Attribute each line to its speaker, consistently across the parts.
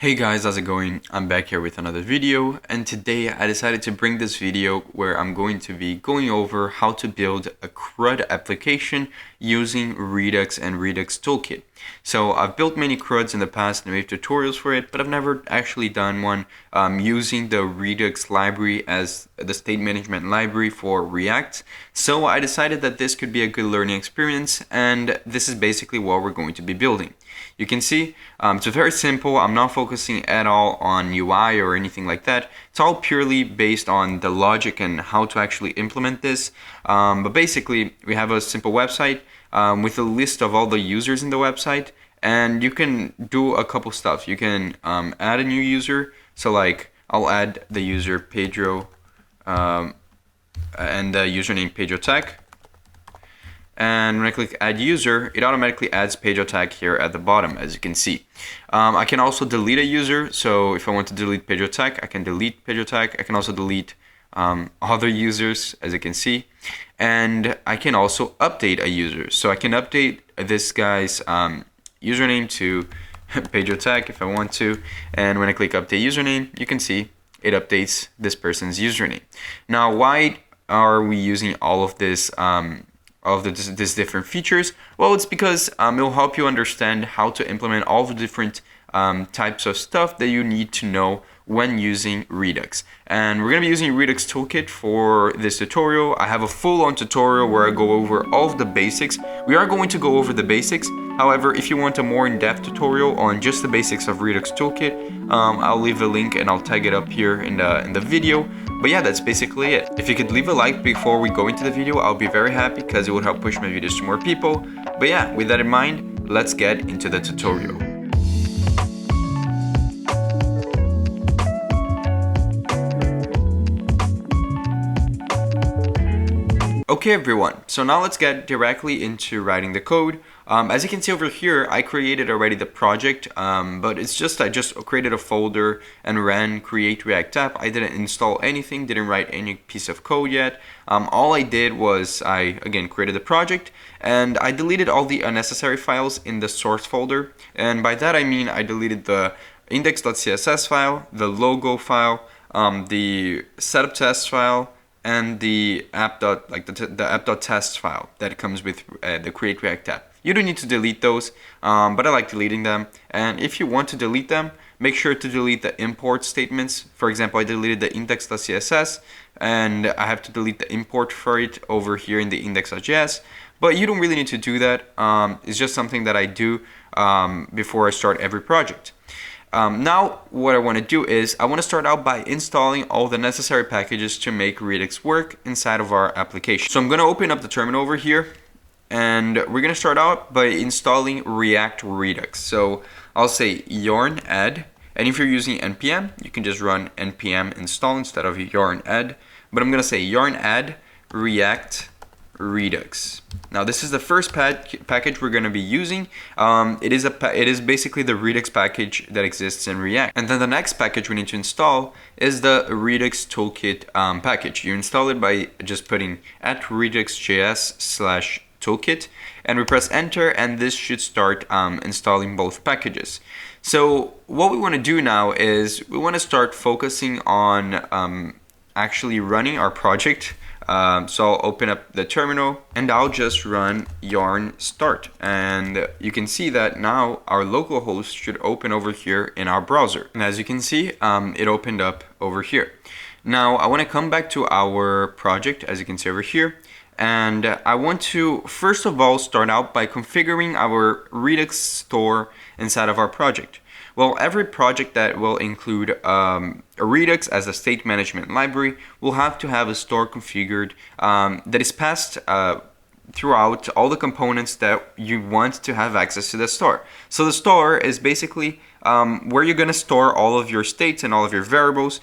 Speaker 1: Hey guys, how's it going? I'm back here with another video, and today I decided to bring this video where I'm going to be going over how to build a CRUD application using Redux and Redux Toolkit. So I've built many CRUDs in the past and made tutorials for it, but I've never actually done one using the Redux library as the state management library for React. So I decided that this could be a good learning experience, and this is basically what we're going to be building. You can see it's very simple. I'm not focusing at all on UI or anything like that. It's all purely based on the logic and how to actually implement this. But basically, we have a simple website with a list of all the users in the website, and you can do a couple stuff. You can add a new user. So like I'll add the user Pedro and the username PedroTech. And when I click add user, it automatically adds PedroTech here at the bottom, as you can see. I can also delete a user. So if I want to delete PedroTech, I can delete PedroTech. I can also delete other users, as you can see. And I can also update a user. So I can update this guy's username to PedroTech if I want to. And when I click update username, you can see it updates this person's username. Now, why are we using all of this these different features? Well, it's because it will help you understand how to implement all the different types of stuff that you need to know when using Redux. And we're going to be using Redux Toolkit for this tutorial. I have a full-on tutorial where I go over all of the basics. We are going to go over the basics. However, if you want a more in-depth tutorial on just the basics of Redux Toolkit, I'll leave a link and I'll tag it up here in the video. But yeah, that's basically it. If you could leave a like before we go into the video, I'll be very happy because it would help push my videos to more people. But yeah, with that in mind, let's get into the tutorial. Okay everyone, so now let's get directly into writing the code. As you can see over here, I created already the project, but I just created a folder and ran create React app. I didn't install anything, didn't write any piece of code yet. All I did was I again created the project and I deleted all the unnecessary files in the source folder. And by that I mean I deleted the index.css file, the logo file, the setup test file, and the app.test file that comes with the create React app. You don't need to delete those, but I like deleting them. And if you want to delete them, make sure to delete the import statements. For example, I deleted the index.css and I have to delete the import for it over here in the index.js. But you don't really need to do that. It's just something that I do before I start every project. Now what I want to do is I want to start out by installing all the necessary packages to make Redux work inside of our application. So I'm going to open up the terminal over here and we're going to start out by installing react-redux. So I'll say yarn add, and if you're using npm you can just run npm install instead of yarn add, but I'm going to say yarn add react-redux. Now this is the first package we're going to be using. It is basically the Redux package that exists in React. And then the next package we need to install is the Redux Toolkit package. You install it by just putting @reduxjs/toolkit and we press enter, and this should start installing both packages. So what we want to do now is we want to start focusing on actually running our project. So I'll open up the terminal and I'll just run yarn start, and you can see that now our local host should open over here in our browser. And as you can see, it opened up over here. Now I want to come back to our project, as you can see over here, and I want to first of all start out by configuring our Redux store inside of our project. Well, every project that will include a Redux as a state management library will have to have a store configured that is passed throughout all the components that you want to have access to the store. So the store is basically where you're going to store all of your states and all of your variables.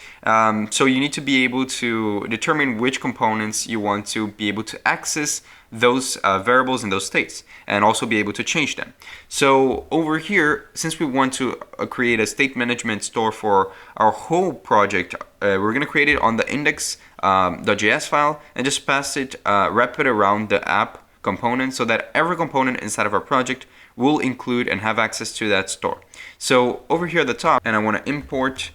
Speaker 1: So you need to be able to determine which components you want to be able to access those variables and those states, and also be able to change them. So over here, since we want to create a state management store for our whole project, we're going to create it on the index.js file and just pass it, wrap it around the app component so that every component inside of our project will include and have access to that store. So over here at the top, and I want to import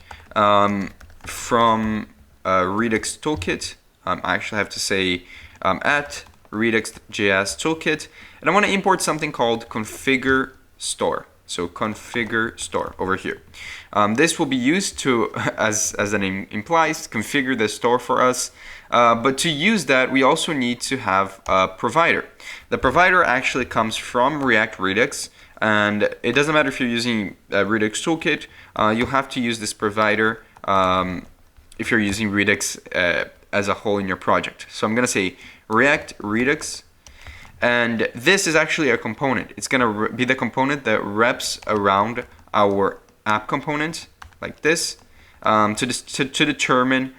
Speaker 1: from Redux Toolkit. I actually have to say at Redux.js Toolkit, and I want to import something called configure store. So configure store over here. This will be used to, as the name implies, configure the store for us. But to use that, we also need to have a provider. The provider actually comes from react-redux, and it doesn't matter if you're using Redux Toolkit, you'll have to use this provider if you're using Redux as a whole in your project. So I'm going to say react-redux. And this is actually a component. It's going to be the component that wraps around our app component like this to determine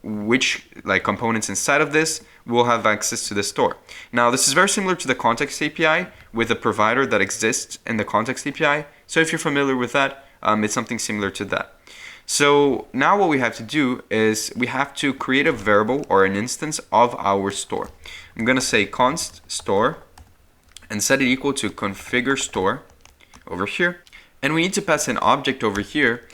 Speaker 1: which components inside of this will have access to the store. Now, this is very similar to the context API with a provider that exists in the context API. So if you're familiar with that, it's something similar to that. So now what we have to do is we have to create a variable or an instance of our store. I'm going to say const store and set it equal to configure store over here. And we need to pass an object over here,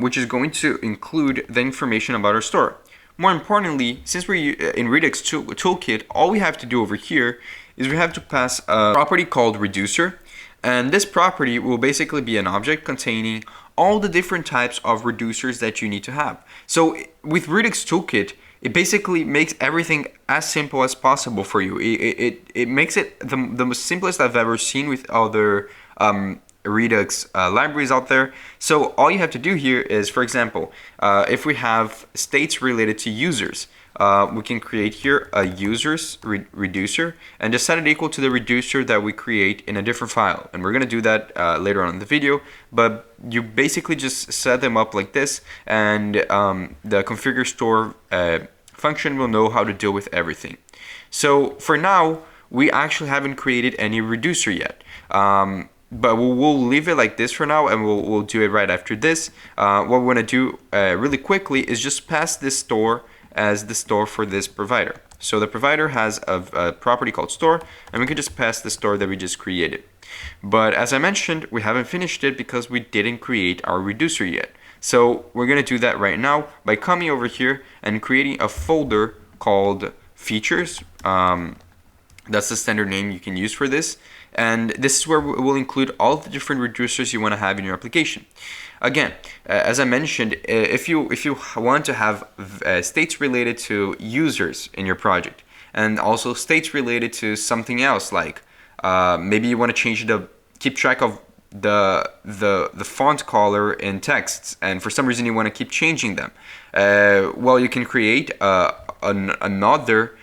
Speaker 1: which is going to include the information about our store. More importantly, since we're in Redux Toolkit, all we have to do over here is we have to pass a property called reducer. And this property will basically be an object containing all the different types of reducers that you need to have. So with Redux Toolkit, it basically makes everything as simple as possible for you. It makes it the most simplest I've ever seen with other Redux libraries out there. So all you have to do here is, for example, if we have states related to users, we can create here a users reducer and just set it equal to the reducer that we create in a different file. And we're going to do that later on in the video, but you basically just set them up like this, and the configure store function will know how to deal with everything. So for now, we actually haven't created any reducer yet. But we'll leave it like this for now, and we'll do it right after this. What we're going to do really quickly is just pass this store as the store for this provider. So the provider has a property called store, and we can just pass the store that we just created. But as I mentioned, we haven't finished it because we didn't create our reducer yet. So we're going to do that right now by coming over here and creating a folder called features. That's the standard name you can use for this. And this is where we'll include all the different reducers you want to have in your application. Again, as I mentioned, if you want to have states related to users in your project, and also states related to something else, like maybe you want to keep track of the font color in texts, and for some reason you want to keep changing them. Well, you can create another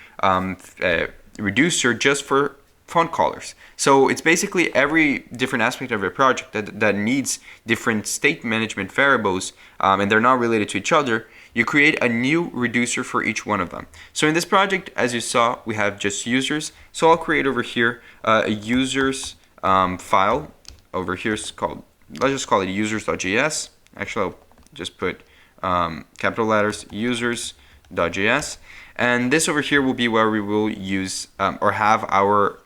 Speaker 1: reducer just for font colors. So it's basically every different aspect of your project that needs different state management variables, and they're not related to each other. You create a new reducer for each one of them. So in this project, as you saw, we have just users. So I'll create over here a users file. Over here is called, let's just call it users.js. Actually, I'll just put capital letters users.js. And this over here will be where we will use or have our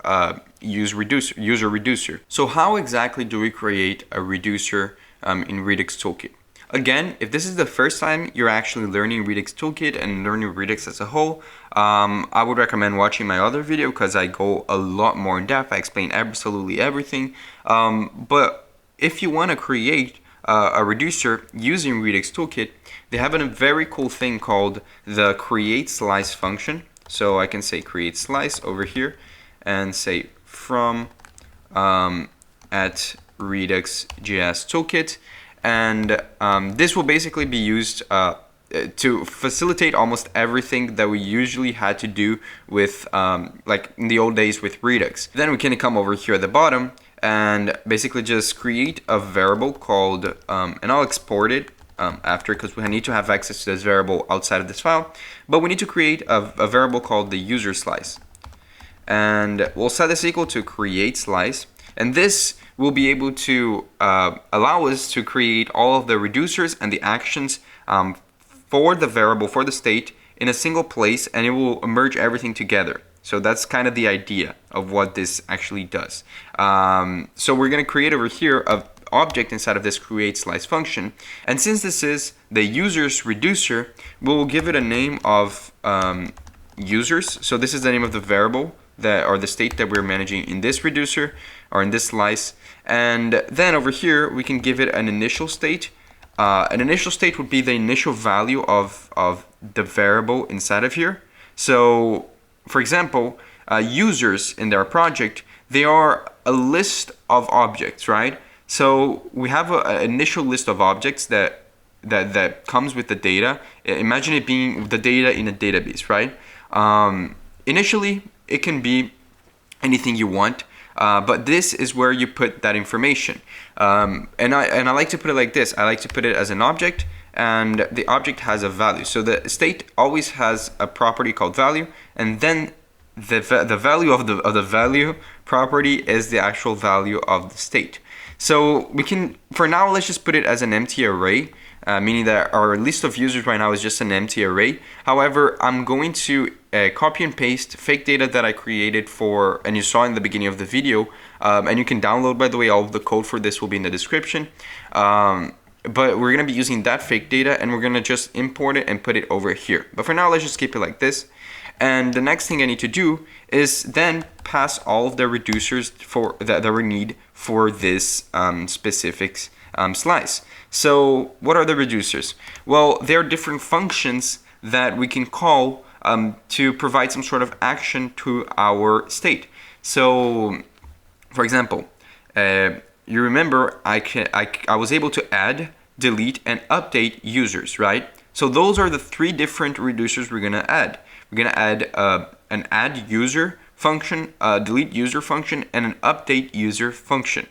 Speaker 1: user reducer. So how exactly do we create a reducer in Redux Toolkit? Again, if this is the first time you're actually learning Redux Toolkit and learning Redux as a whole, I would recommend watching my other video because I go a lot more in depth. I explain absolutely everything. But if you want to create a reducer using Redux Toolkit, they have a very cool thing called the create slice function. So I can say create slice over here and say from at Redux.js Toolkit, and this will basically be used to facilitate almost everything that we usually had to do with like in the old days with Redux. Then we can come over here at the bottom and basically just create a variable called and I'll export it after, because we need to have access to this variable outside of this file, but we need to create a variable called the user slice, and we'll set this equal to create slice, and this will be able to allow us to create all of the reducers and the actions for the variable, for the state, in a single place, and it will merge everything together. So that's kind of the idea of what this actually does. So we're going to create over here a object inside of this create slice function, and since this is the users reducer, we'll give it a name of users. So this is the name of the variable that, or the state that we're managing in this reducer or in this slice, and then over here we can give it an initial state. An initial state would be the initial value of the variable inside of here. So for example, users in their project, they are a list of objects, right? So we have an initial list of objects that comes with the data. Imagine it being the data in a database, right? Initially, it can be anything you want, but this is where you put that information. And I like to put it like this. I like to put it as an object, and the object has a value. So the state always has a property called value, and then the value of the value property is the actual value of the state. So we can, for now, let's just put it as an empty array, meaning that our list of users right now is just an empty array. However, I'm going to copy and paste fake data that I created for, and you saw in the beginning of the video, and you can download, by the way, all of the code for this will be in the description. But we're going to be using that fake data, and we're going to just import it and put it over here. But for now, let's just keep it like this. And the next thing I need to do is then pass all of the reducers for that we need for this specific slice. So what are the reducers? Well, there are different functions that we can call to provide some sort of action to our state. So for example, you remember I was able to add, delete, and update users, right? So those are the three different reducers we're gonna add. We're gonna add an add user function, a delete user function, and an update user function.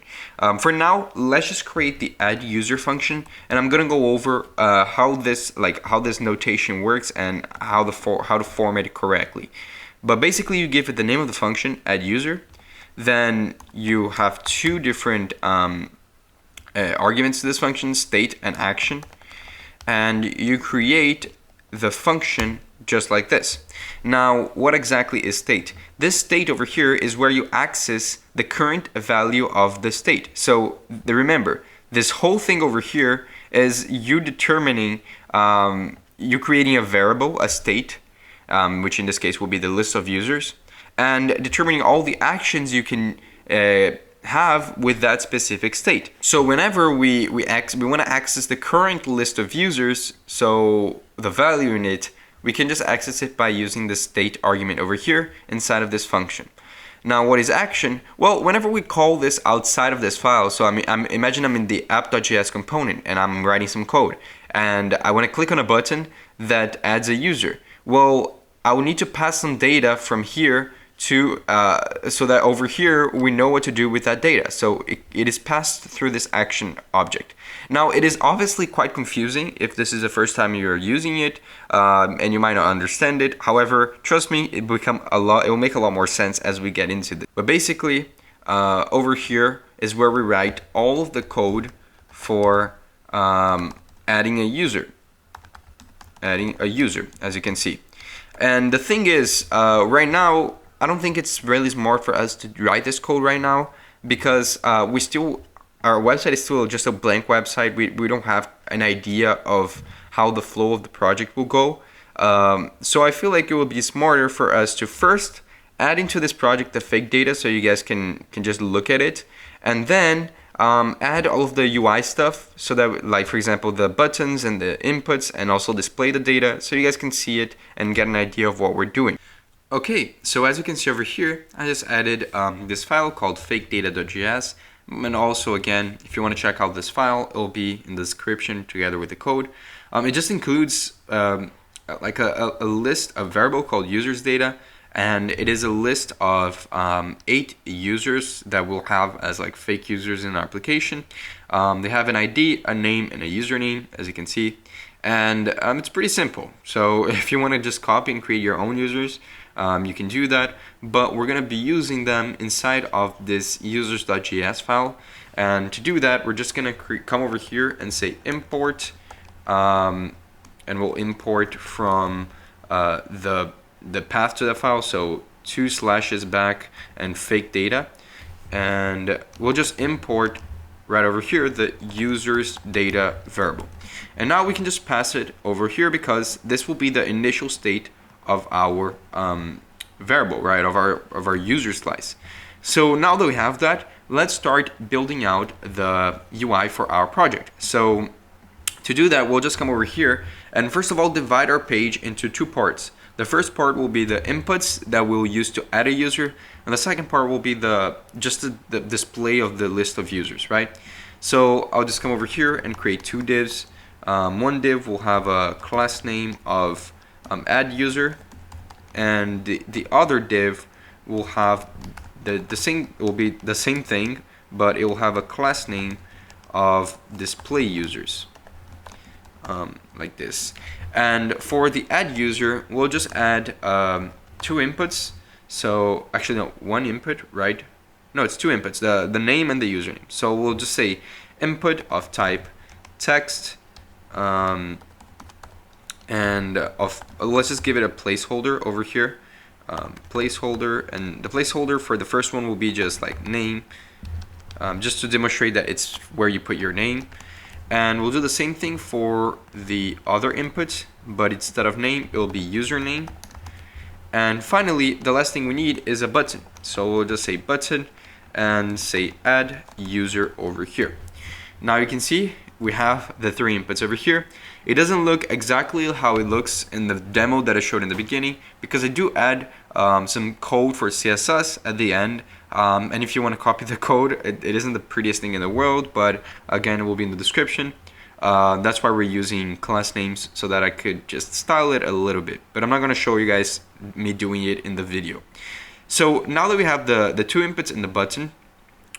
Speaker 1: For now, let's just create the add user function, and I'm gonna go over how this notation works and how to format it correctly. But basically, you give it the name of the function, add user. Then you have two different arguments to this function, state and action, and you create the function just like this. Now, what exactly is state? This state over here is where you access the current value of the state. So remember, this whole thing over here is you determining, you creating a variable, a state, which in this case will be the list of users, and determining all the actions you can have with that specific state. So whenever we want to access the current list of users, so the value in it, we can just access it by using the state argument over here inside of this function. Now, what is action? Well, whenever we call this outside of this file, so imagine I'm in the app.js component and I'm writing some code, and I want to click on a button that adds a user. Well, I will need to pass some data from here to so that over here we know what to do with that data. So it is passed through this action object. Now, it is obviously quite confusing if this is the first time you're using it, and you might not understand it. However, trust me, it will make a lot more sense as we get into this. But basically, over here is where we write all of the code for adding a user, as you can see. And the thing is, right now, I don't think it's really smart for us to write this code right now, because our website is still just a blank website. We don't have an idea of how the flow of the project will go. So I feel like it would be smarter for us to first add into this project the fake data so you guys can just look at it, and then add all of the UI stuff, so that, like, for example, the buttons and the inputs, and also display the data so you guys can see it and get an idea of what we're doing. Okay, so as you can see over here, I just added this file called fakedata.js, and also, again, if you want to check out this file, it'll be in the description together with the code. It just includes like a list, a variable called users data, and it is a list of 8 users that we'll have as like fake users in our application. They have an ID, a name, and a username, as you can see, and it's pretty simple. So if you want to just copy and create your own users, you can do that, but we're going to be using them inside of this users.js file. And to do that, we're just going to come over here and say import, and we'll import from the path to the file. So 2 slashes back and fake data, and we'll just import right over here the user's data variable. And now we can just pass it over here because this will be the initial state of our variable, right, of our user slice. So now that we have that, let's start building out the UI for our project. So to do that, we'll just come over here and first of all divide our page into 2 parts. The first part will be the inputs that we'll use to add a user, and the second part will be the display of the list of users, right? So I'll just come over here and create 2 divs. One div will have a class name of add user, and the other div will have the same, it will be the same thing, but it will have a class name of display users, like this. And for the add user, we'll just add 2 inputs. So actually no, 1 input, right? No, it's 2 inputs, the name and the username. So we'll just say input of type text, and let's just give it a placeholder over here. Placeholder, and the placeholder for the first one will be just like name, just to demonstrate that it's where you put your name. And we'll do the same thing for the other input, but instead of name, it will be username. And finally, the last thing we need is a button. So we'll just say button and say add user over here. Now you can see we have the 3 inputs over here. It doesn't look exactly how it looks in the demo that I showed in the beginning, because I do add some code for CSS at the end. And if you want to copy the code, it isn't the prettiest thing in the world, but again, it will be in the description. That's why we're using class names, so that I could just style it a little bit. But I'm not going to show you guys me doing it in the video. So now that we have the 2 inputs and the button,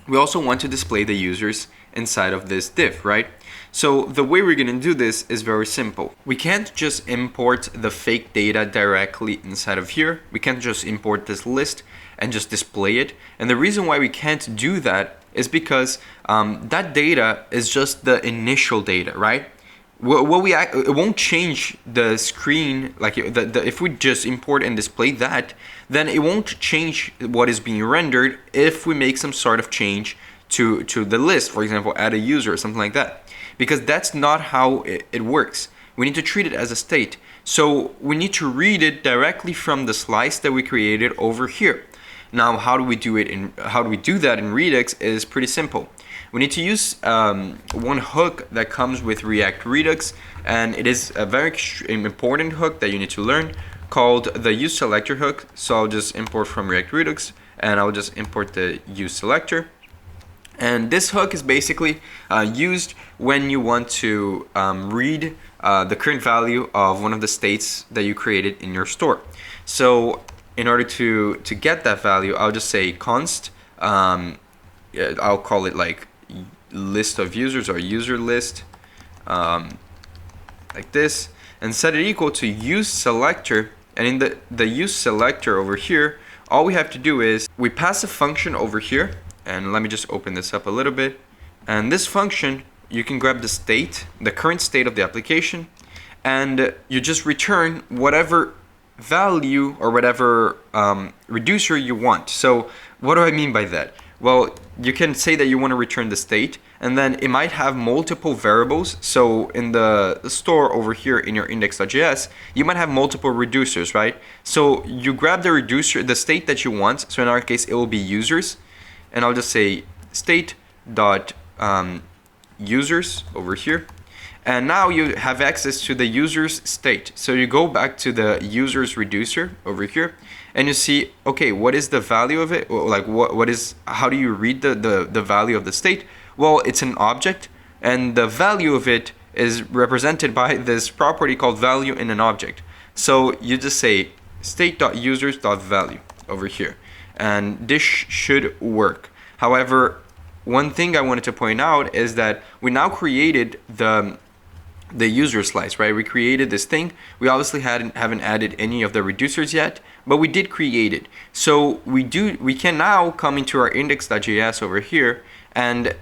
Speaker 1: we also want to display the users inside of this div, right? So the way we're going to do this is very simple. We can't just import the fake data directly inside of here. We can't just import this list and just display it. And the reason why we can't do that is because that data is just the initial data, right? It won't change the screen. Like if we just import and display that, then it won't change what is being rendered if we make some sort of change to the list, for example, add a user or something like that, because that's not how it works. We need to treat it as a state. So we need to read it directly from the slice that we created over here. Now, how do we do that in Redux is pretty simple. We need to use one hook that comes with react-redux, and it is a very important hook that you need to learn, called the useSelector hook. So I'll just import from react-redux, and I'll just import the useSelector. And this hook is basically used when you want to read the current value of one of the states that you created in your store. So in order to get that value, I'll just say const, I'll call it like list of users or user list, like this, and set it equal to useSelector. And in the useSelector over here, all we have to do is we pass a function over here. And let me just open this up a little bit. And this function, you can grab the state, the current state of the application, and you just return whatever value or whatever reducer you want. So what do I mean by that? Well, you can say that you want to return the state, and then it might have multiple variables. So in the store over here in your index.js, you might have multiple reducers, right? So you grab the reducer, the state that you want. So in our case, it will be users. And I'll just say state dot users over here, and now you have access to the user's state. So you go back to the user's reducer over here, and you see, okay, what is the value of it? Like how do you read the value of the state? Well, it's an object, and the value of it is represented by this property called value in an object. So you just say state.users.value over here. And this should work. However, one thing I wanted to point out is that we now created the user slice, right? We created this thing. We obviously haven't added any of the reducers yet, but we did create it. So we can now come into our index.js over here and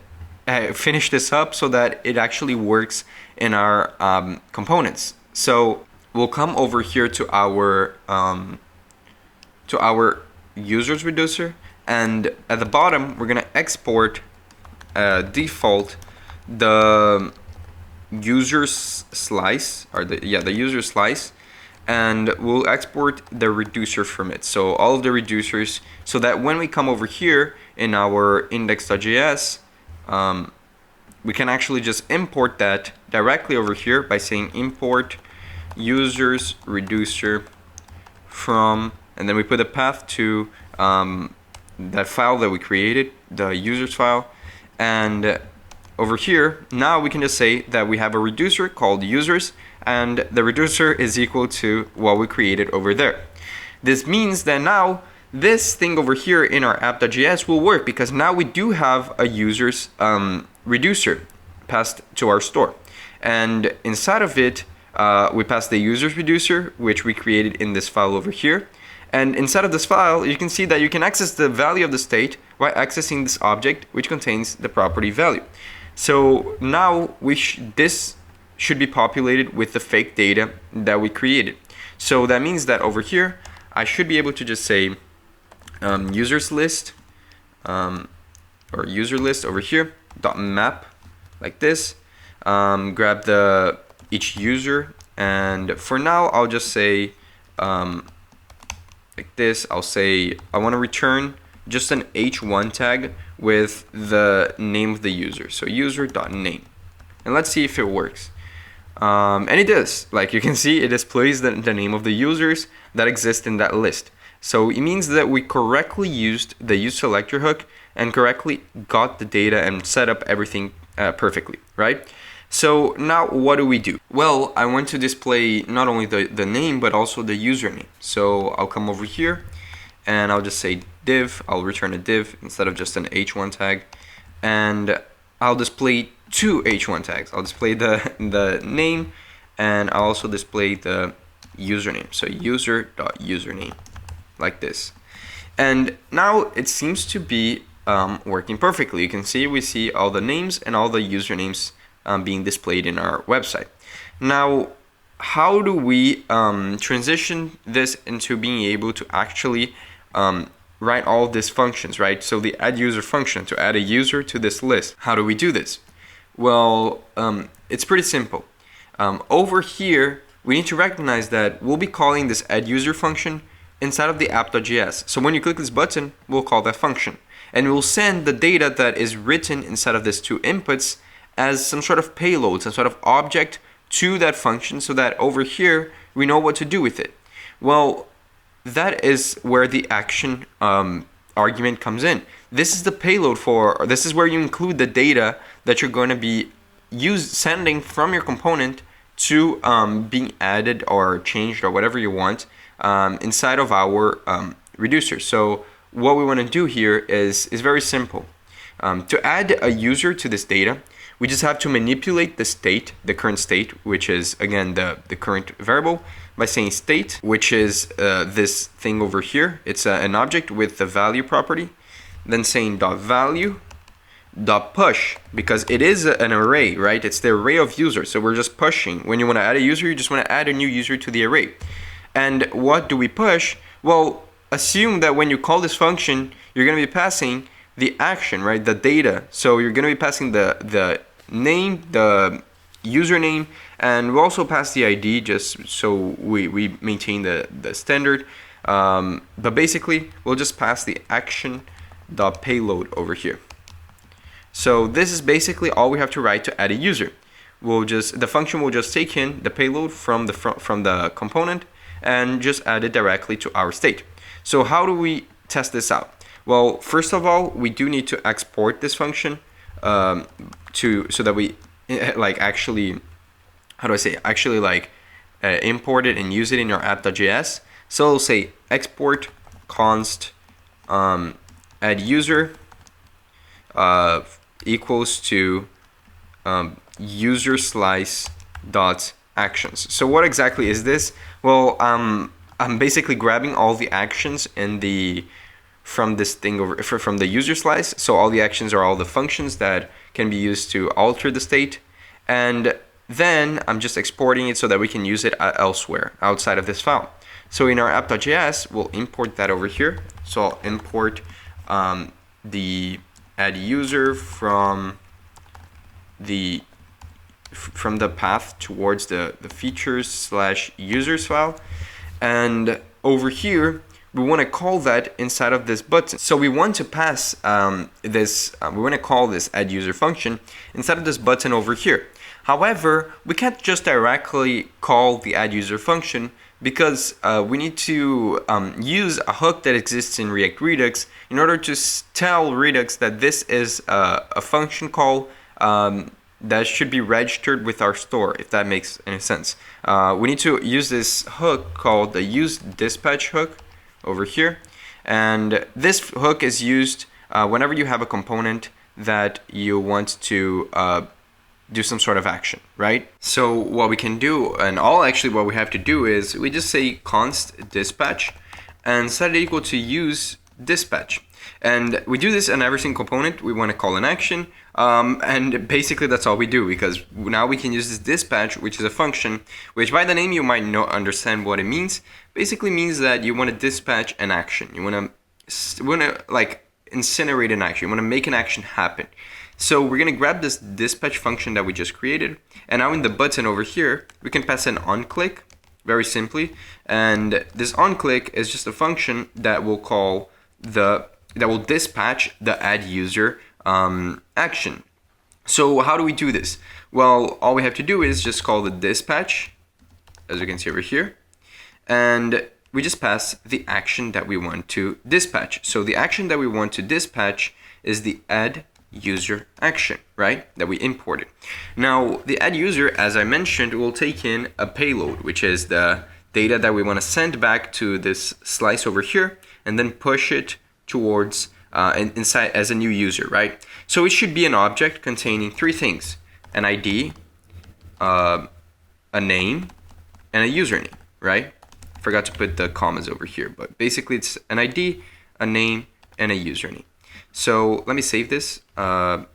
Speaker 1: finish this up so that it actually works in our components. So we'll come over here to our users reducer, and at the bottom we're gonna export default the user slice, or the user slice, and we'll export the reducer from it. So all of the reducers, so that when we come over here in our index.js, we can actually just import that directly over here by saying import users reducer from, and then we put a path to that file that we created, the users file. And over here, now we can just say that we have a reducer called users, and the reducer is equal to what we created over there. This means that now this thing over here in our app.js will work, because now we do have a users reducer passed to our store. And inside of it, we pass the users reducer, which we created in this file over here. And inside of this file, you can see that you can access the value of the state by accessing this object, which contains the property value. So now this should be populated with the fake data that we created. So that means that over here, I should be able to just say users list, or user list over here, .map, like this, grab each user, and for now I'll just say like this. I'll say I want to return just an h1 tag with the name of the user, so user.name, and let's see if it works. And it does. Like you can see, it displays the name of the users that exist in that list. So it means that we correctly used the useSelector hook and correctly got the data and set up everything perfectly, right? So now what do we do? Well, I want to display not only the name, but also the username. So I'll come over here and I'll just say div. I'll return a div instead of just an h1 tag. And I'll display two h1 tags. I'll display the name, and I'll also display the username. So user.username, like this. And now it seems to be working perfectly. You can see we see all the names and all the usernames being displayed in our website. Now, how do we transition this into being able to actually write all of these functions, right? So the add user function, to add a user to this list. How do we do this? Well, it's pretty simple. Over here, we need to recognize that we'll be calling this add user function inside of the app.js. So when you click this button, we'll call that function. And we'll send the data that is written inside of these two inputs as some sort of payload, some sort of object to that function, so that over here we know what to do with it. Well, that is where the action argument comes in. This is the payload or this is where you include the data that you're going to be sending from your component to being added or changed or whatever you want inside of our reducer. So what we want to do here is very simple. To add a user to this data, we just have to manipulate the state, the current state, which is again the current variable, by saying state, which is this thing over here. It's an object with the value property. Then saying .value, .push, because it is an array, right? It's the array of users. So we're just pushing. When you want to add a user, you just want to add a new user to the array. And what do we push? Well, assume that when you call this function, you're going to be passing the action, right? The data. So you're going to be passing the name, the username, and we'll also pass the ID just so we maintain the standard. But basically, we'll just pass the action.payload over here. So this is basically all we have to write to add a user. The function will just take in the payload from the component and just add it directly to our state. So how do we test this out? Well, first of all, we do need to export this function so that we actually import it and use it in our app.js. So we'll say export const add user equals to user slice dot actions. So what exactly is this? Well, I'm basically grabbing all the actions from this thing from the user slice. So all the actions are all the functions that can be used to alter the state, and then I'm just exporting it so that we can use it elsewhere outside of this file. So in our app.js, we'll import that over here. So I'll import the add user from the path towards the features/users file, and over here we want to call that inside of this button. So we want to pass we want to call this add user function inside of this button over here. However, we can't just directly call the add user function because we need to use a hook that exists in React Redux in order to tell Redux that this is a function call that should be registered with our store, if that makes any sense. We need to use this hook called the useDispatch hook over here, and this hook is used whenever you have a component that you want to do some sort of action, right? So what we can do, and what we have to do is we just say const dispatch and set it equal to use dispatch. And we do this in every single component we want to call an action, and basically that's all we do, because now we can use this dispatch, which is a function, which by the name you might not understand what it means. Basically means that you want to dispatch an action. You want to like incinerate an action. You want to make an action happen. So we're going to grab this dispatch function that we just created, and now in the button over here we can pass an onClick very simply, and this onClick is just a function that will call that will dispatch the add user action. So how do we do this? Well, all we have to do is just call the dispatch, as you can see over here, and we just pass the action that we want to dispatch. So the action that we want to dispatch is the add user action, right, that we imported. Now the add user, as I mentioned, will take in a payload, which is the data that we want to send back to this slice over here, and then push it towards inside as a new user, right? So it should be an object containing three things: an ID, a name, and a username, right? Forgot to put the commas over here, but basically it's an ID, a name, and a username. So let me save this. I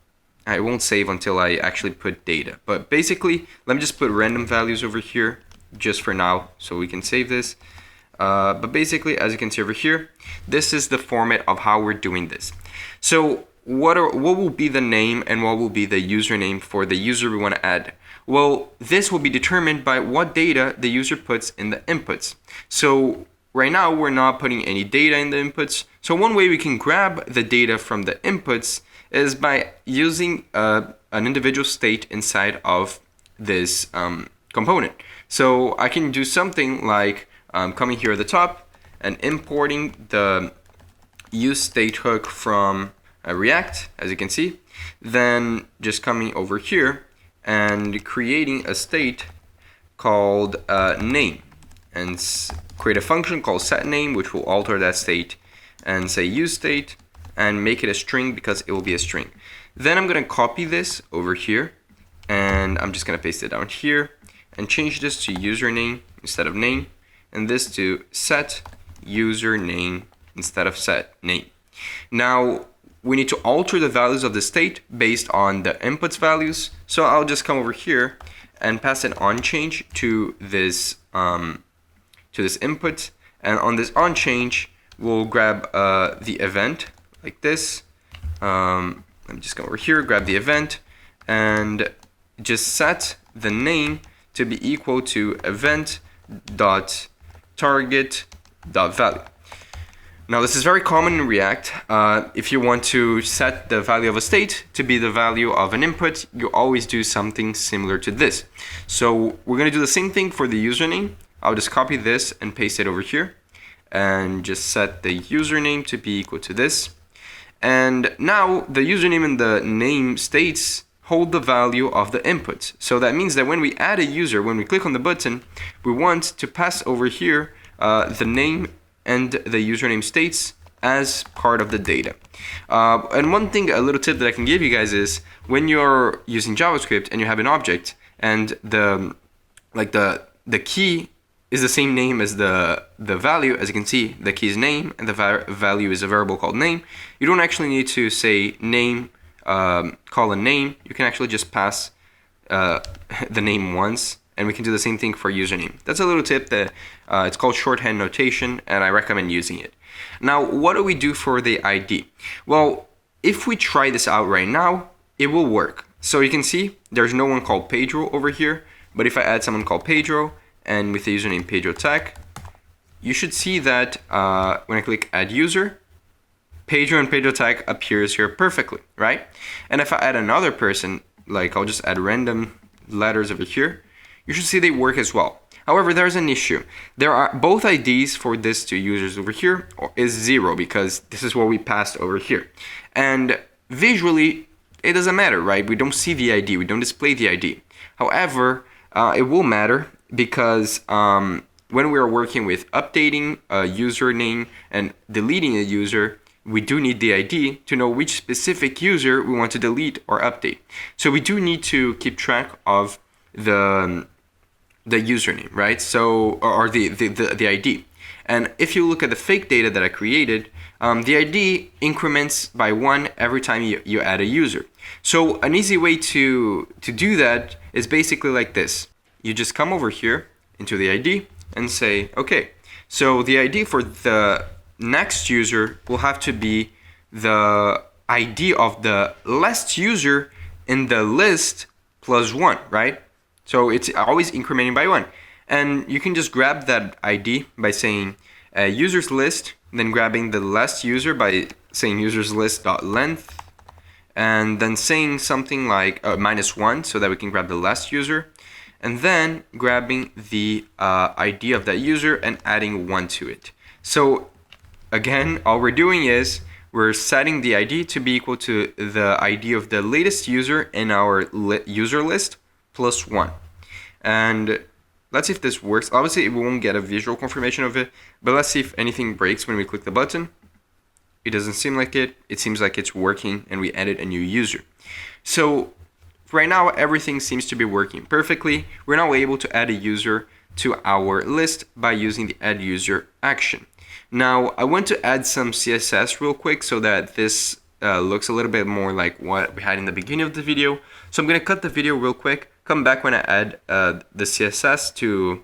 Speaker 1: won't save until I actually put data, but basically let me just put random values over here just for now so we can save this. But basically, as you can see over here, this is the format of how we're doing this. So what will be the name and what will be the username for the user we want to add? Well, this will be determined by what data the user puts in the inputs. So right now we're not putting any data in the inputs. So one way we can grab the data from the inputs is by using an individual state inside of this component. So I can do something like coming here at the top and importing the useState hook from React, as you can see, then just coming over here and creating a state called name, and create a function called setName, which will alter that state, and say useState and make it a string because it will be a string. Then I'm going to copy this over here, and I'm just going to paste it down here and change this to username instead of name, and this to set username instead of set name. Now we need to alter the values of the state based on the inputs values. So I'll just come over here and pass an onChange to this input, and on this onChange we'll grab the event like this. Let me just come over here, grab the event, and just set the name to be equal to event.target.value. Now this is very common in React. If you want to set the value of a state to be the value of an input, you always do something similar to this. So we're going to do the same thing for the username. I'll just copy this and paste it over here and just set the username to be equal to this. And now the username and the name states hold the value of the inputs. So that means that when we add a user, when we click on the button, we want to pass over here the name and the username states as part of the data. And one thing, a little tip that I can give you guys is when you're using JavaScript and you have an object and the key is the same name as the value, as you can see, the key is name and the value is a variable called name. You don't actually need to say name, call a name. You can actually just pass the name once, and we can do the same thing for username. That's a little tip that it's called shorthand notation, and I recommend using it. Now, what do we do for the ID? Well, if we try this out right now, it will work. So you can see there's no one called Pedro over here, but if I add someone called Pedro and with the username PedroTech, you should see that when I click add user, Pedro and PedroTech appears here perfectly, right? And if I add another person, like I'll just add random letters over here, you should see they work as well. However, there's an issue. There are both IDs for these two users over here is 0 because this is what we passed over here. And visually, it doesn't matter, right? We don't see the ID, we don't display the ID. However, it will matter because when we are working with updating a username and deleting a user, we do need the ID to know which specific user we want to delete or update. So we do need to keep track of the username, right? So, or the ID. And if you look at the fake data that I created, the ID increments by 1 every time you add a user. So an easy way to do that is basically like this. You just come over here into the ID and say, okay, so the ID for the next user will have to be the ID of the last user in the list plus 1, right? So it's always incrementing by 1. And you can just grab that ID by saying users list, then grabbing the last user by saying users list.length, and then saying something like -1 so that we can grab the last user, and then grabbing the ID of that user and adding 1 to it. So again, all we're doing is we're setting the ID to be equal to the ID of the latest user in our user list plus 1. And let's see if this works. Obviously, we won't get a visual confirmation of it, but let's see if anything breaks when we click the button. It doesn't seem like it. It seems like it's working and we added a new user. So right now, everything seems to be working perfectly. We're now able to add a user to our list by using the add user action. Now, I want to add some CSS real quick so that this looks a little bit more like what we had in the beginning of the video. So I'm going to cut the video real quick, come back when I add the CSS to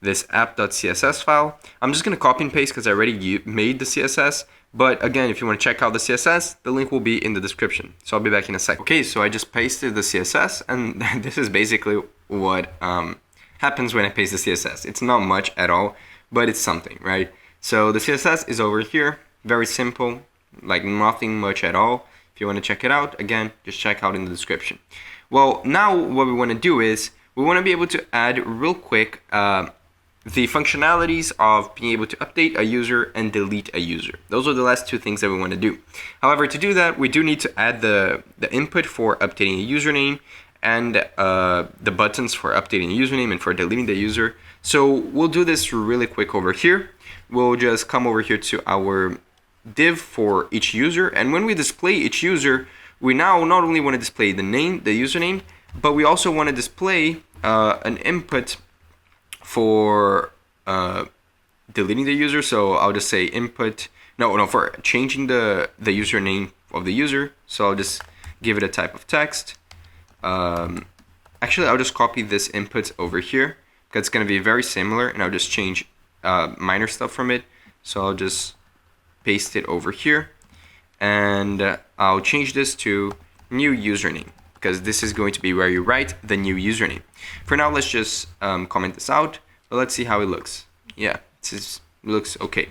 Speaker 1: this app.css file. I'm just going to copy and paste because I already made the CSS. But again, if you want to check out the CSS, the link will be in the description. So I'll be back in a sec. Okay, so I just pasted the CSS, and this is basically what happens when I paste the CSS. It's not much at all, but it's something, right? So the CSS is over here, very simple, like nothing much at all. If you want to check it out, again, just check out in the description. Well, now what we want to do is we want to be able to add real quick the functionalities of being able to update a user and delete a user. Those are the last two things that we want to do. However, to do that, we do need to add the input for updating a username and the buttons for updating a username and for deleting the user. So we'll do this really quick over here. We'll just come over here to our div for each user, and when we display each user, we now not only want to display the name, the username, but we also want to display an input for deleting the user. So I'll just say input, no, for changing the username of the user. So I'll just give it a type of text. Actually, I'll just copy this input over here because it's going to be very similar, and I'll just change minor stuff from it. So I'll just paste it over here, and I'll change this to new username because this is going to be where you write the new username. For now, let's just comment this out, but let's see how it looks. Yeah, it looks okay.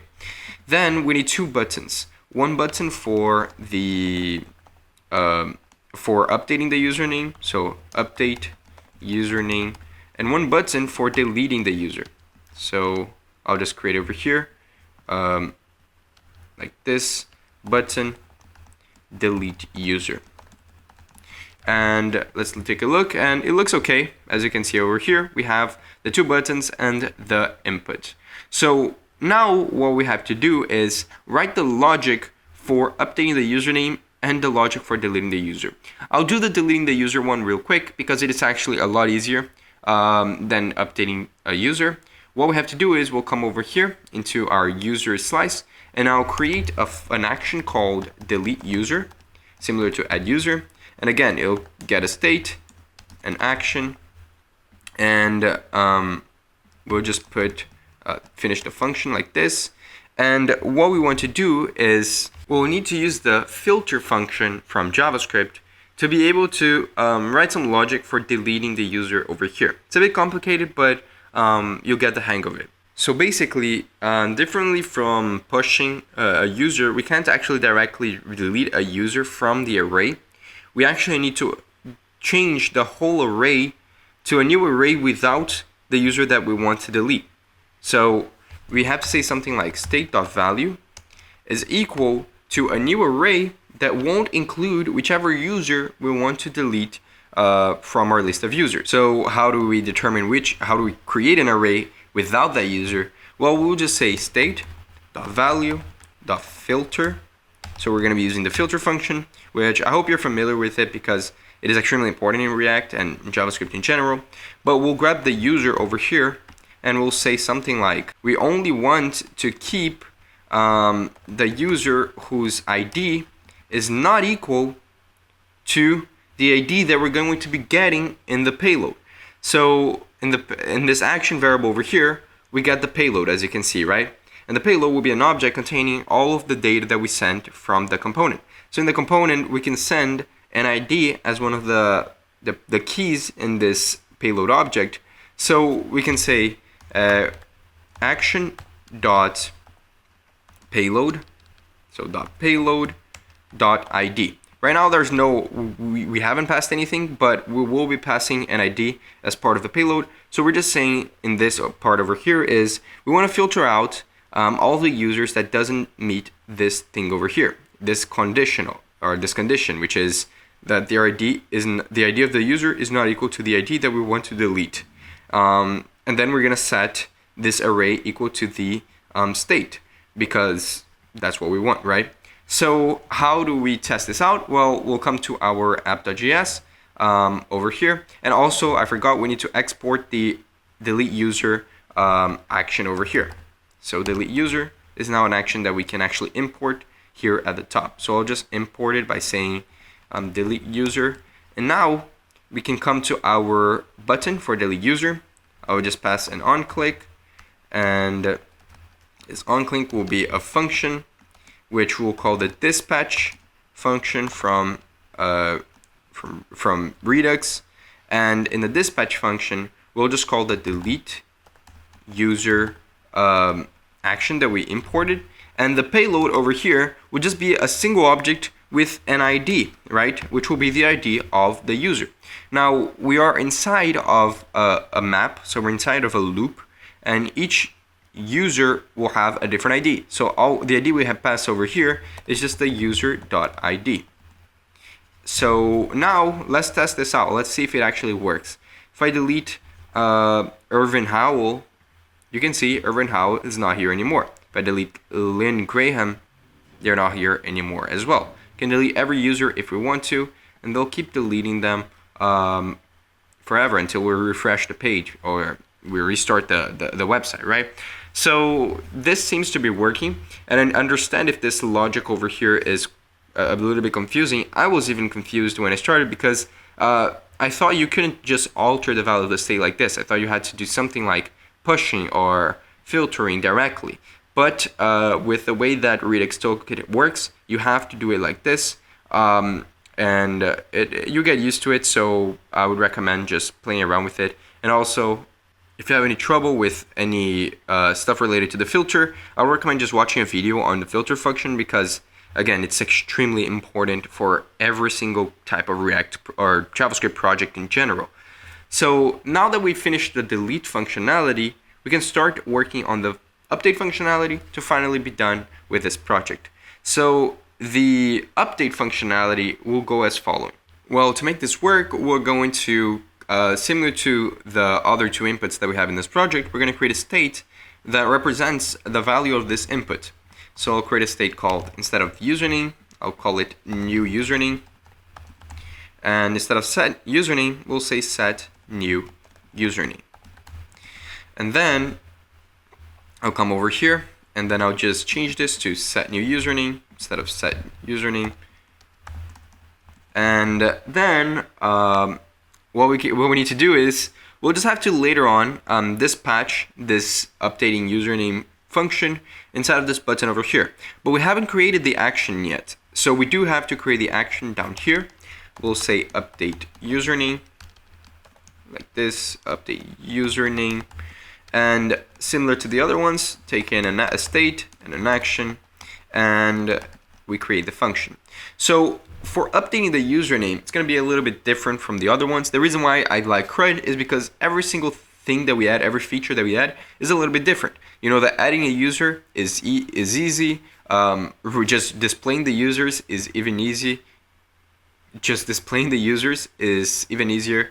Speaker 1: Then we need two buttons. One button for the for updating the username, so update username, and one button for deleting the user. So I'll just create over here like this button, delete user. And let's take a look, and it looks okay. As you can see over here, we have the two buttons and the input. So now what we have to do is write the logic for updating the username and the logic for deleting the user. I'll do the deleting the user one real quick because it is actually a lot easier than updating a user. What we have to do is we'll come over here into our user slice, and I'll create an action called delete user, similar to add user. And again, it'll get a state, an action, and we'll just put finish the function like this. And what we want to do is we'll need to use the filter function from JavaScript to be able to write some logic for deleting the user over here. It's a bit complicated, but you'll get the hang of it. So basically, differently from pushing a user, we can't actually directly delete a user from the array. We actually need to change the whole array to a new array without the user that we want to delete. So we have to say something like state.value is equal to a new array that won't include whichever user we want to delete from our list of users. So how do we determine how do we create an array without that user? Well, we'll just say state.value.filter. So we're going to be using the filter function, which I hope you're familiar with it because it is extremely important in React and in JavaScript in general. But we'll grab the user over here and we'll say something like, we only want to keep the user whose ID is not equal to the ID that we're going to be getting in the payload. So in this action variable over here, we get the payload, as you can see, right? And the payload will be an object containing all of the data that we sent from the component. So in the component, we can send an ID as one of the keys in this payload object. So we can say action dot payload, so dot payload dot ID. Right now there's we haven't passed anything, but we will be passing an ID as part of the payload. So we're just saying in this part over here is we want to filter out all the users that doesn't meet this thing over here, this conditional or this condition, which is that the ID of the user is not equal to the ID that we want to delete. And then we're gonna set this array equal to the state because that's what we want, right? So how do we test this out? Well, we'll come to our app.js over here. And also, I forgot, we need to export the delete user action over here. So delete user is now an action that we can actually import here at the top. So I'll just import it by saying delete user. And now we can come to our button for delete user. I will just pass an onClick, and this onClick will be a function which we'll call the dispatch function from Redux. And in the dispatch function, we'll just call the delete user action that we imported. And the payload over here would just be a single object with an ID, right? Which will be the ID of the user. Now, we are inside of a map, so we're inside of a loop, and each user will have a different ID. So all the ID we have passed over here is just the user.id. So now let's test this out. Let's see if it actually works. If I delete Irvin Howell, you can see Irvin Howell is not here anymore. If I delete Lynn Graham, they're not here anymore as well. Can delete every user if we want to, and they'll keep deleting them forever until we refresh the page or we restart the website, right? So this seems to be working, and I understand if this logic over here is a little bit confusing. I was even confused when I started because I thought you couldn't just alter the value of the state like this. I thought you had to do something like pushing or filtering directly. But with the way that Redux Toolkit works, you have to do it like this, and you get used to it. So I would recommend just playing around with it. And also, if you have any trouble with any stuff related to the filter, I would recommend just watching a video on the filter function because, again, it's extremely important for every single type of React or JavaScript project in general. So now that we've finished the delete functionality, we can start working on the update functionality to finally be done with this project. So the update functionality will go as following. Well, to make this work, we're going to, similar to the other two inputs that we have in this project, we're going to create a state that represents the value of this input. So I'll create a state called, instead of username, I'll call it new username. And instead of set username, we'll say set new username. And then I'll come over here, and then I'll just change this to set new username instead of set username. And then what we need to do is we'll just have to later on dispatch this updating username function inside of this button over here. But we haven't created the action yet. So we do have to create the action down here. We'll say update username, like this, update username. And similar to the other ones, take in a state and an action, and we create the function. So for updating the username, it's going to be a little bit different from the other ones. The reason why I like CRUD is because every single thing that we add, every feature that we add is a little bit different. You know that adding a user is easy. Just displaying the users is even easy. Just displaying the users is even easier.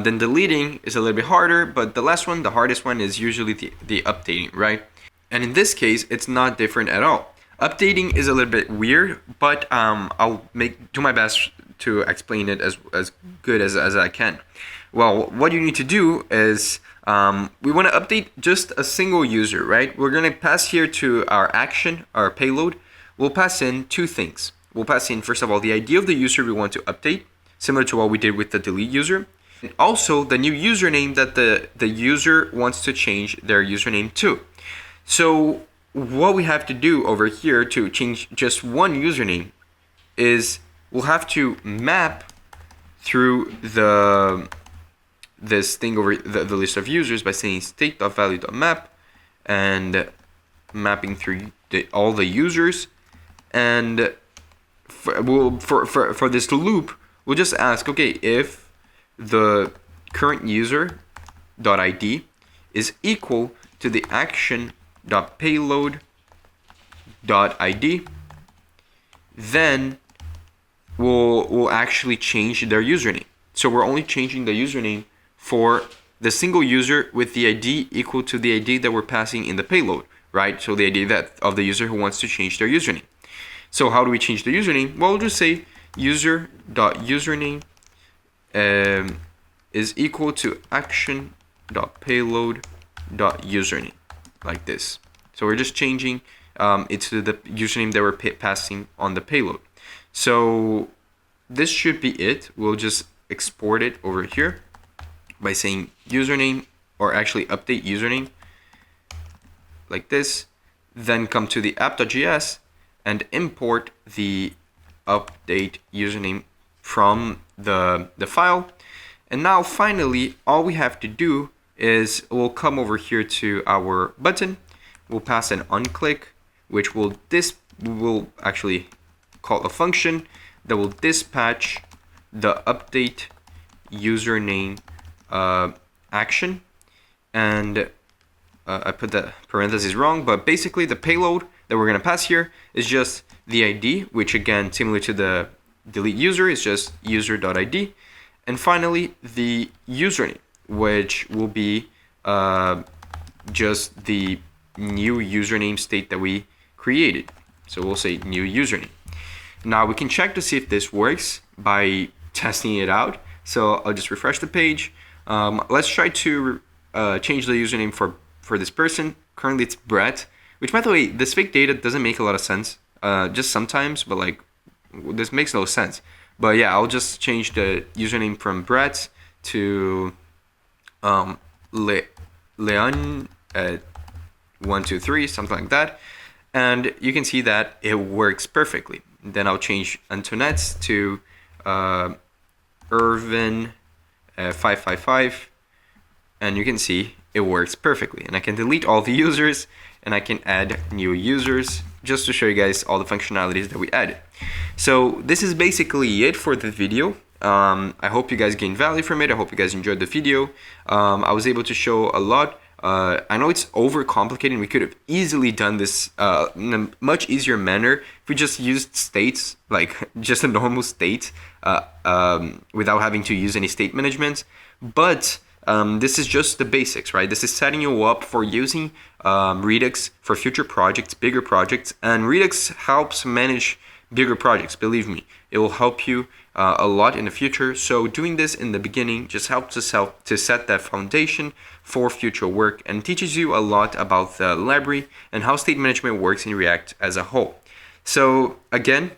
Speaker 1: Then deleting is a little bit harder, but the last one, the hardest one, is usually the updating, right? And in this case, it's not different at all. Updating is a little bit weird, but I'll do my best to explain it as good as I can. Well, what you need to do is we want to update just a single user, right? We're going to pass here to our action, our payload. We'll pass in two things. We'll pass in, first of all, the ID of the user we want to update, similar to what we did with the delete user. And also the new username that the user wants to change their username to. So what we have to do over here to change just one username is we'll have to map through this thing over the list of users by saying state.value.map and mapping through all the users. And for this loop, we'll just ask, okay, if the current user .id is equal to the action.payload.id, then we'll actually change their username. So we're only changing the username for the single user with the ID equal to the ID that we're passing in the payload, right? So the ID of the user who wants to change their username. So how do we change the username? Well, we'll just say user.username is equal to action.payload.username, like this. So we're just changing it to the username that we're passing on the payload. So this should be it. We'll just export it over here by saying username, or actually update username, like this. Then come to the app.js and import the update username from the file. And now finally, all we have to do is we'll come over here to our button. We'll pass an onClick, which will actually call a function that will dispatch the update username action. And I put the parentheses wrong, but basically the payload that we're going to pass here is just the ID, which again, similar to the delete user, is just user.id. And finally, the username, which will be just the new username state that we created. So we'll say new username. Now we can check to see if this works by testing it out. So I'll just refresh the page. Let's try to change the username for this person. Currently it's Brett, which, by the way, this fake data doesn't make a lot of sense. Just sometimes, but like this makes no sense. But yeah, I'll just change the username from Brett to Leon 123, something like that. And you can see that it works perfectly. Then I'll change Antoinette's to Irvin 555, and you can see it works perfectly. And I can delete all the users and I can add new users just to show you guys all the functionalities that we added. So this is basically it for the video. I hope you guys gained value from it. I hope you guys enjoyed the video. I was able to show a lot. I know it's overcomplicated. We could have easily done this in a much easier manner if we just used states, like just a normal state, without having to use any state management. But this is just the basics, right? This is setting you up for using Redux for future projects, bigger projects, and Redux helps manage bigger projects. Believe me, it will help you a lot in the future. So doing this in the beginning just helps us to set that foundation for future work and teaches you a lot about the library and how state management works in React as a whole. So again,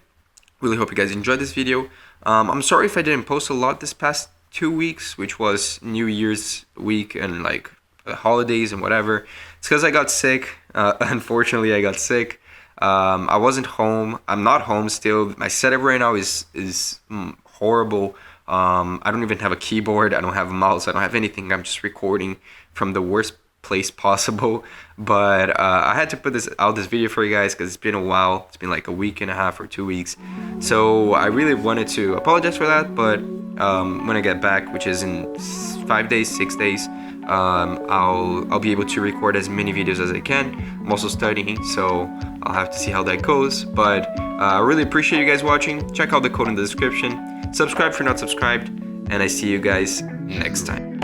Speaker 1: really hope you guys enjoyed this video. I'm sorry if I didn't post a lot this past 2 weeks, which was New Year's week and like holidays and whatever. It's because I got sick. Unfortunately, I got sick. I wasn't home. I'm not home still. My setup right now is horrible. I don't even have a keyboard. I don't have a mouse. I don't have anything. I'm just recording from the worst place possible. But I had to put this video for you guys because it's been a while. It's been like a week and a half or 2 weeks. So I really wanted to apologize for that. But when I get back, which is in 5 days, 6 days, I'll be able to record as many videos as I can. I'm also studying, so I'll have to see how that goes. But I really appreciate you guys watching. Check out the code in the description. Subscribe if you're not subscribed, and I see you guys next time.